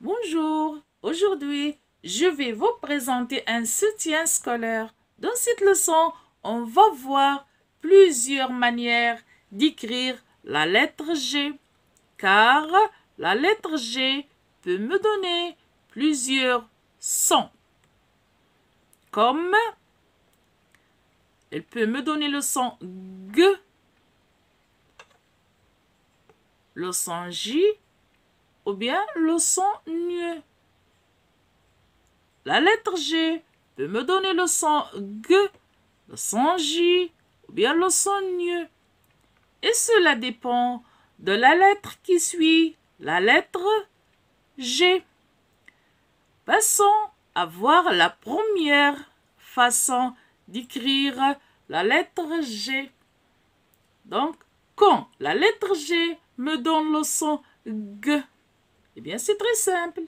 Bonjour, aujourd'hui, je vais vous présenter un soutien scolaire. Dans cette leçon, on va voir plusieurs manières d'écrire la lettre G, car la lettre G peut me donner plusieurs sons, comme elle peut me donner le son G, le son J, ou bien le son N. La lettre G peut me donner le son G, le son J ou bien le son N. Et cela dépend de la lettre qui suit la lettre G. Passons à voir la première façon d'écrire la lettre G. Donc, quand la lettre G me donne le son G, eh bien c'est très simple.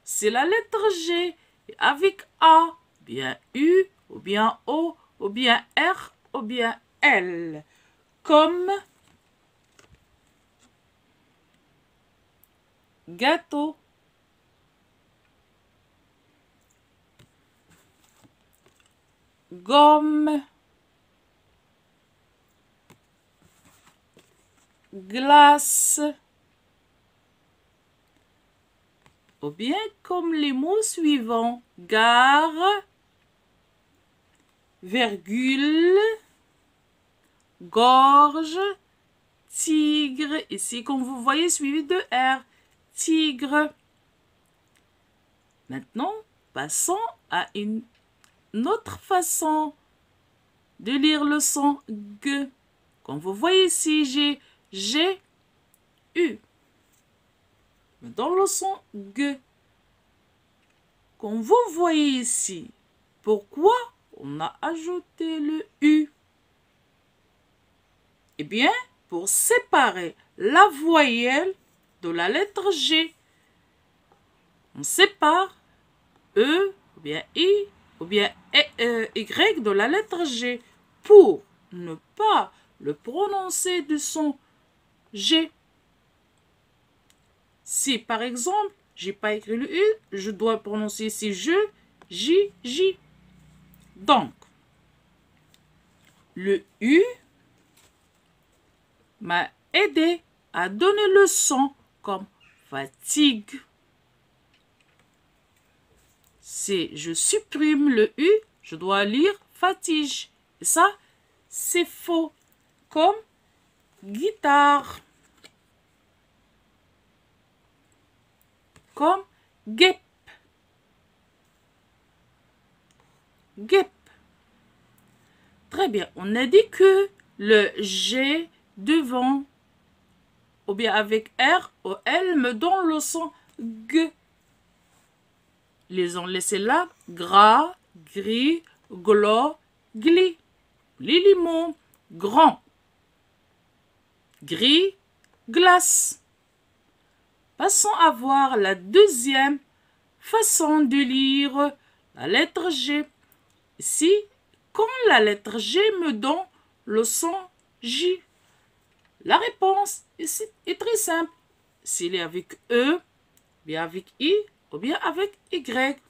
C'est la lettre G avec A, ou bien U, ou bien O, ou bien R, ou bien L. Comme gâteau, gomme, glace, ou bien comme les mots suivants, gare, virgule, gorge, tigre, ici comme vous voyez suivi de R, tigre. Maintenant, passons à une autre façon de lire le son G. Comme vous voyez ici, j'ai G, U. Dans le son G. Comme vous voyez ici, pourquoi on a ajouté le U? Eh bien, pour séparer la voyelle de la lettre G, on sépare E, ou bien I, ou bien Y de la lettre G pour ne pas le prononcer du son G. Si par exemple, j'ai pas écrit le U, je dois prononcer ici je, J, J. Donc, le U m'a aidé à donner le son comme fatigue. Si je supprime le U, je dois lire fatigue. Et ça, c'est faux. Comme guitare. Comme guêpe. Guêpe. Très bien. On a dit que le G devant, ou bien avec R ou L, me donne le son G. Les syllabes gras, gris, glos, glis. Les limons, grand. Gris, glace. Passons à voir la deuxième façon de lire la lettre G. Ici, quand la lettre G me donne le son J, la réponse ici est très simple. S'il est avec E, bien avec I, ou bien avec Y.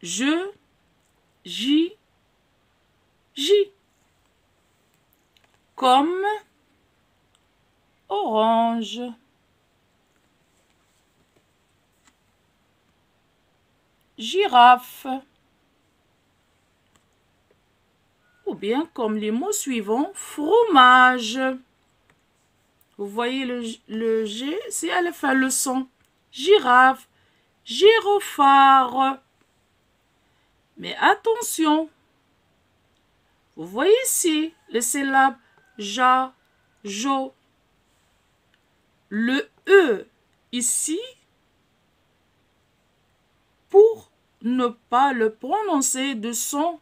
Je, J, J. Comme orange. Girafe. Ou bien comme les mots suivants, fromage. Vous voyez le G, c'est à la fin le son. Girafe, gyrophare. Mais attention, vous voyez ici les syllabes ja, jo. Le E ici, pour ne pas le prononcer de son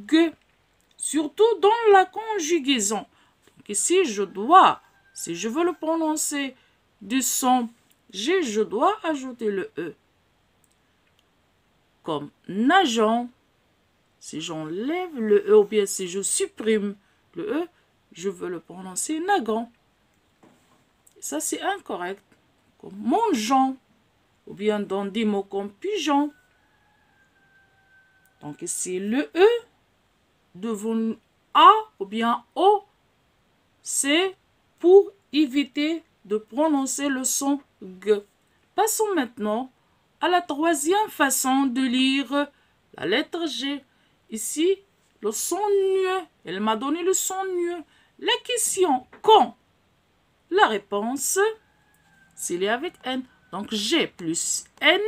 G, surtout dans la conjugaison. Donc ici, si je veux le prononcer du son G, je dois ajouter le E. Comme nageant, si j'enlève le E ou bien si je supprime le E, je veux le prononcer nagant. Ça, c'est incorrect. Comme mangeant, ou bien dans des mots comme pigeon. Donc ici, le E devant A ou bien O, c'est pour éviter de prononcer le son G. Passons maintenant à la troisième façon de lire la lettre G. Ici, le son NUE. Elle m'a donné le son NUE. La question quand? La réponse, s'il est avec N. Donc G plus N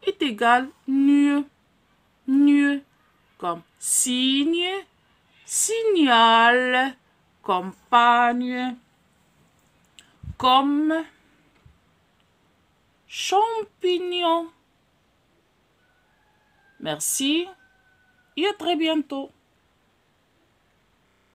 est égal NUE. NUE comme signe, signal, compagne, comme champignon. Merci et à très bientôt.